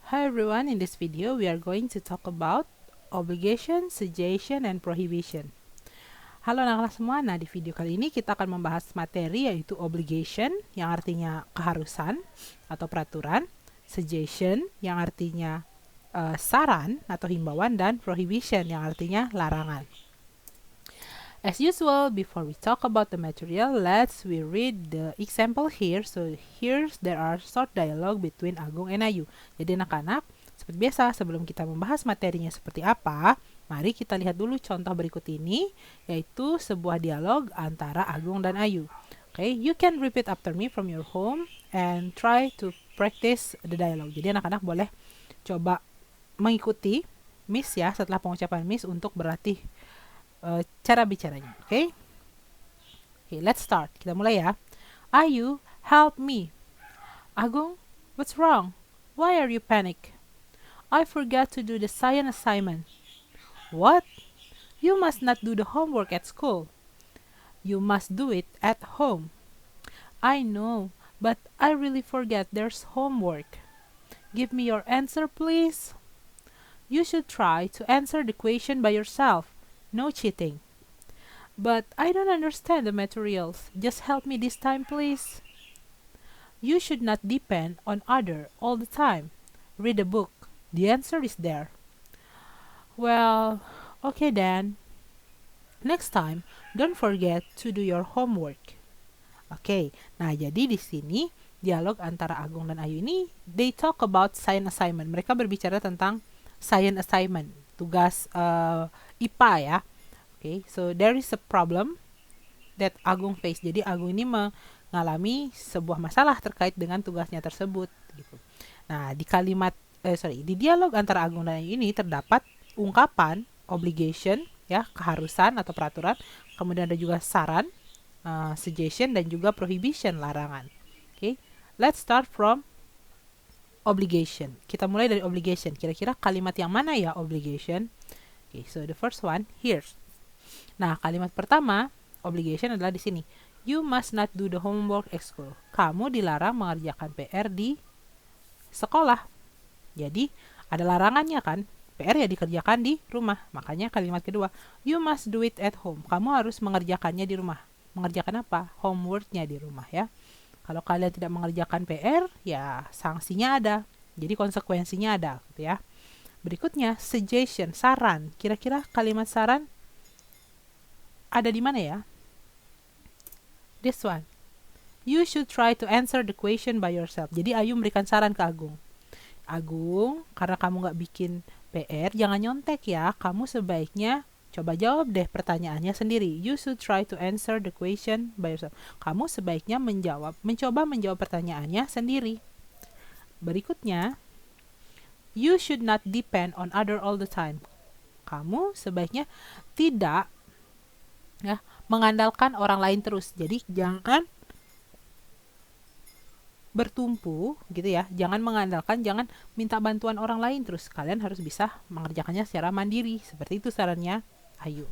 Hi everyone, in this video we are going to talk about obligation, suggestion, and prohibition. Halo anak-anak semua, nah di video kali ini kita akan membahas materi yaitu obligation yang artinya keharusan atau peraturan, suggestion yang artinya saran atau himbauan, dan prohibition yang artinya larangan. As usual, before we talk about the material, let's read the example here. So there are short dialogue between Agung and Ayu. Jadi anak-anak, seperti biasa sebelum kita membahas materinya seperti apa, mari kita lihat dulu contoh berikut ini, yaitu sebuah dialog antara Agung dan Ayu. Okay, you can repeat after me from your home and try to practice the dialogue. Jadi anak-anak boleh coba mengikuti Miss ya setelah pengucapan Miss untuk berlatih cara bicaranya. Okay, let's start. Kita mulai ya. Ayu, help me. Agung, what's wrong? Why are you panic? I forgot to do the science assignment. What? You must not do the homework at school. You must do it at home. I know, but I really forget there's homework. Give me your answer, please. You should try to answer the question by yourself. No cheating. But I don't understand the materials. Just help me this time, please. You should not depend on other all the time. Read a book. The answer is there. Well, okay then. Next time, don't forget to do your homework. Oke, nah jadi di sini dialog antara Agung dan Ayu ini, they talk about science assignment. Mereka berbicara tentang science assignment, tugas IPA ya. Okay, so there is a problem that Agung face. Jadi Agung ini mengalami sebuah masalah terkait dengan tugasnya tersebut. Gitu. Nah di di dialog antara Agung dan Ayu ini terdapat ungkapan obligation ya, keharusan atau peraturan. Kemudian ada juga saran, suggestion, dan juga prohibition, larangan. Okay, let's start from obligation. Kita mulai dari obligation. Kira-kira kalimat yang mana ya obligation? Okay, so the first one here. Nah, kalimat pertama obligation adalah di sini. You must not do the homework at school. Kamu dilarang mengerjakan PR di sekolah. Jadi, ada larangannya kan? PR ya dikerjakan di rumah. Makanya kalimat kedua, you must do it at home. Kamu harus mengerjakannya di rumah. Mengerjakan apa? Homeworknya di rumah ya. Kalau kalian tidak mengerjakan PR, ya sanksinya ada. Jadi konsekuensinya ada, gitu ya. Berikutnya, suggestion, saran. Kira-kira kalimat saran ada di mana ya? This one. You should try to answer the question by yourself. Jadi Ayu memberikan saran ke Agung. Agung, karena kamu nggak bikin PR, jangan nyontek ya. Kamu sebaiknya coba jawab deh pertanyaannya sendiri. You should try to answer the question by yourself. Kamu sebaiknya mencoba menjawab pertanyaannya sendiri. Berikutnya, you should not depend on other all the time. Kamu sebaiknya tidak ya mengandalkan orang lain terus. Jadi jangan bertumpu gitu ya. Jangan mengandalkan, jangan minta bantuan orang lain terus. Kalian harus bisa mengerjakannya secara mandiri. Seperti itu sarannya Ayu.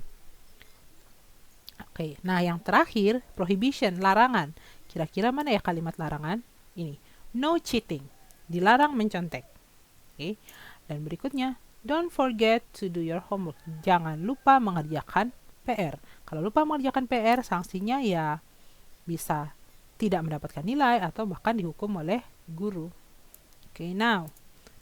Oke, nah yang terakhir prohibition, larangan. Kira-kira mana ya kalimat larangan? Ini, no cheating. Dilarang mencontek. Oke. Dan berikutnya, don't forget to do your homework. Jangan lupa mengerjakan PR. Kalau lupa mengerjakan PR, sanksinya ya bisa tidak mendapatkan nilai atau bahkan dihukum oleh guru. Okay, now.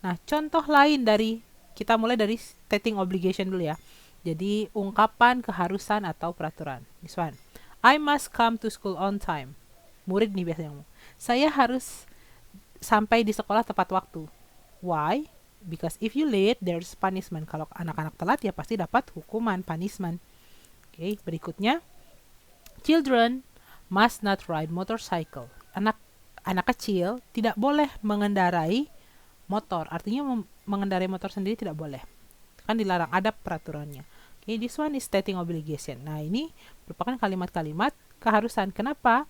Nah, contoh lain dari, kita mulai dari stating obligation dulu ya. Jadi, ungkapan keharusan atau peraturan. This one. I must come to school on time. Murid nih biasanya ngomong. Saya harus sampai di sekolah tepat waktu. Why? Because if you late, there's punishment. Kalau anak-anak telat ya pasti dapat hukuman, punishment. Oke, berikutnya, children must not ride motorcycle. Anak kecil tidak boleh mengendarai motor. Artinya mengendarai motor sendiri tidak boleh. Kan dilarang, ada peraturannya. Oke, this one is stating obligation. Nah, ini merupakan kalimat-kalimat keharusan. Kenapa?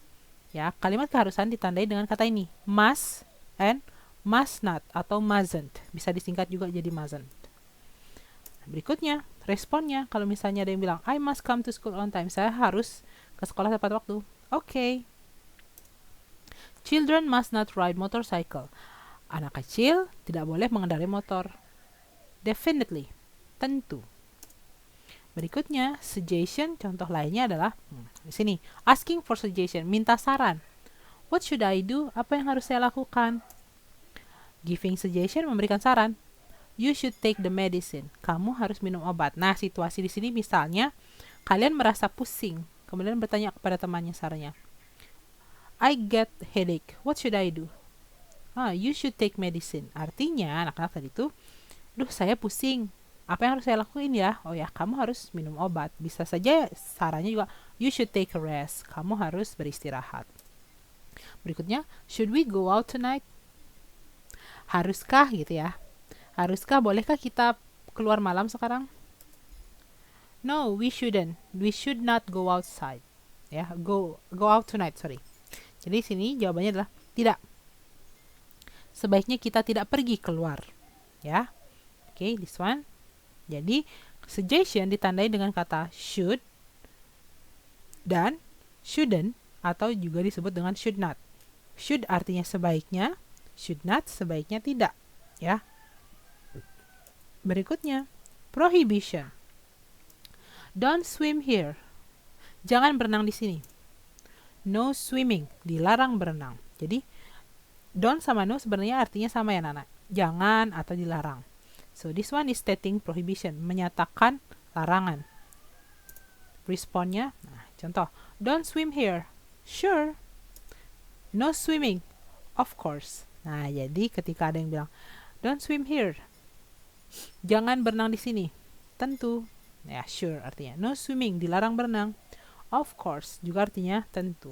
Ya, kalimat keharusan ditandai dengan kata ini, must and must not atau mustn't. Bisa disingkat juga jadi mustn't. Berikutnya, responnya, kalau misalnya ada yang bilang, I must come to school on time. Saya harus ke sekolah tepat waktu. Okay. Children must not ride motorcycle. Anak kecil tidak boleh mengendarai motor. Definitely, tentu. Berikutnya, suggestion, contoh lainnya adalah di sini, asking for suggestion, minta saran. What should I do? Apa yang harus saya lakukan? Giving suggestion, memberikan saran. You should take the medicine. Kamu harus minum obat. Nah, situasi di sini misalnya kalian merasa pusing, kemudian bertanya kepada temannya sarannya. I get headache. What should I do? You should take medicine. Artinya anak-anak tadi itu, saya pusing. Apa yang harus saya lakuin ya? Oh ya, kamu harus minum obat. Bisa saja sarannya juga, you should take a rest. Kamu harus beristirahat. Berikutnya, should we go out tonight? Haruskah gitu ya? Haruskah, bolehkah kita keluar malam sekarang? No, we shouldn't. We should not go outside. Ya, go out tonight, sorry. Jadi sini jawabannya adalah tidak. Sebaiknya kita tidak pergi keluar. Ya. Oke, this one. Jadi, suggestion ditandai dengan kata should dan shouldn't, atau juga disebut dengan should not. Should artinya sebaiknya, should not sebaiknya tidak, ya. Berikutnya, prohibition. Don't swim here. Jangan berenang di sini. No swimming, dilarang berenang. Jadi, don't sama no sebenarnya artinya sama ya, Nana. Jangan atau dilarang. So, this one is stating prohibition, menyatakan larangan. Responnya, contoh, don't swim here. Sure. No swimming. Of course. Nah, jadi ketika ada yang bilang, don't swim here. Jangan berenang di sini. Tentu. Ya, sure artinya. No swimming, dilarang berenang. Of course, juga artinya tentu.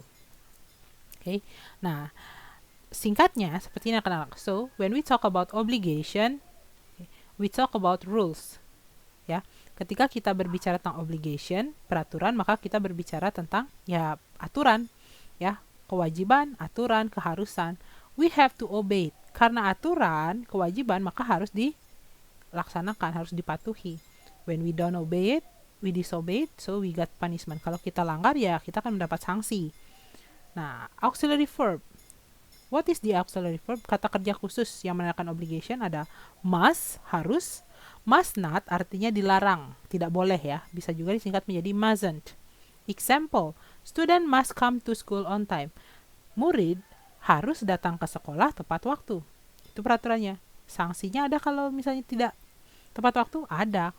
Oke. Nah, singkatnya seperti ini anak-anak. So, when we talk about obligation, we talk about rules. Ya, ketika kita berbicara tentang obligation, peraturan, maka kita berbicara tentang ya aturan, ya, kewajiban, aturan, keharusan. We have to obey. Karena aturan, kewajiban, maka harus dilaksanakan, harus dipatuhi. When we don't obey it, we disobey it, so we got punishment. Kalau kita langgar, ya kita akan mendapat sanksi. Nah, auxiliary verb. What is the auxiliary verb? Kata kerja khusus yang menandakan obligation ada must, harus. Must not artinya dilarang, tidak boleh ya. Bisa juga disingkat menjadi mustn't. Example, student must come to school on time. Murid harus datang ke sekolah tepat waktu. Itu peraturannya. Sanksinya ada kalau misalnya tidak tepat waktu? Ada.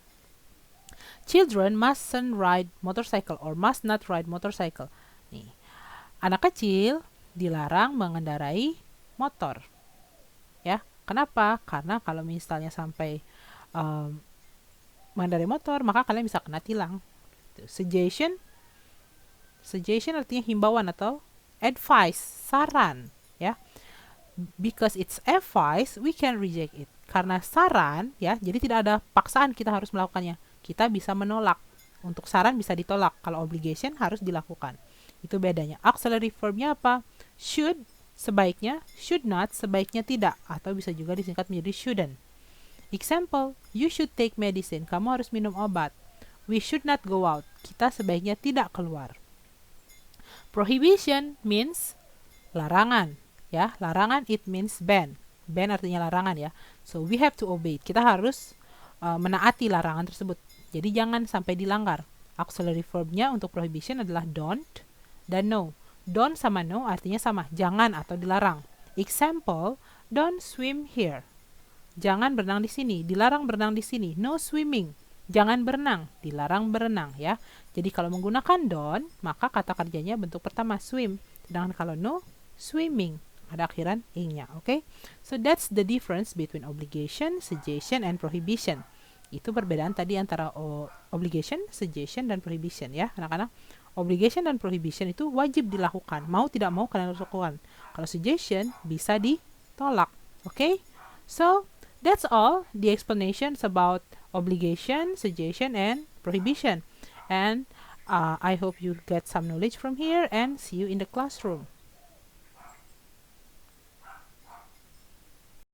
Children mustn't ride motorcycle or must not ride motorcycle. Nih, anak kecil dilarang mengendarai motor. Ya, kenapa? Karena kalau misalnya sampai mengendarai motor, maka kalian bisa kena tilang. Suggestion artinya himbauan atau advice, saran, ya. Because it's advice, we can reject it. Karena saran, ya, jadi tidak ada paksaan kita harus melakukannya. Kita bisa menolak. Untuk saran bisa ditolak. Kalau obligation harus dilakukan. Itu bedanya. Auxiliary verbnya apa? Should, sebaiknya. Should not, sebaiknya tidak. Atau bisa juga disingkat menjadi shouldn't. Example, you should take medicine. Kamu harus minum obat. We should not go out. Kita sebaiknya tidak keluar. Prohibition means larangan. Ya, larangan it means ban. Ban artinya larangan ya. So we have to obey. Kita harus menaati larangan tersebut. Jadi jangan sampai dilanggar. Auxiliary verbnya untuk prohibition adalah don't dan no. Don't sama no artinya sama, jangan atau dilarang. Example, don't swim here. Jangan berenang di sini, dilarang berenang di sini. No swimming. Jangan berenang, dilarang berenang ya. Jadi kalau menggunakan don't, maka kata kerjanya bentuk pertama swim. Sedangkan kalau no, swimming. Ada akhiran ing-nya, oke? So that's the difference between obligation, suggestion, and prohibition. Itu perbedaan tadi antara obligation, suggestion, dan prohibition ya, anak-anak. Obligation dan prohibition itu wajib dilakukan. Mau tidak mau kalian harus lakukan. Kalau suggestion bisa ditolak, oke? So that's all the explanations about obligation, suggestion, and prohibition. And I hope you get some knowledge from here and see you in the classroom.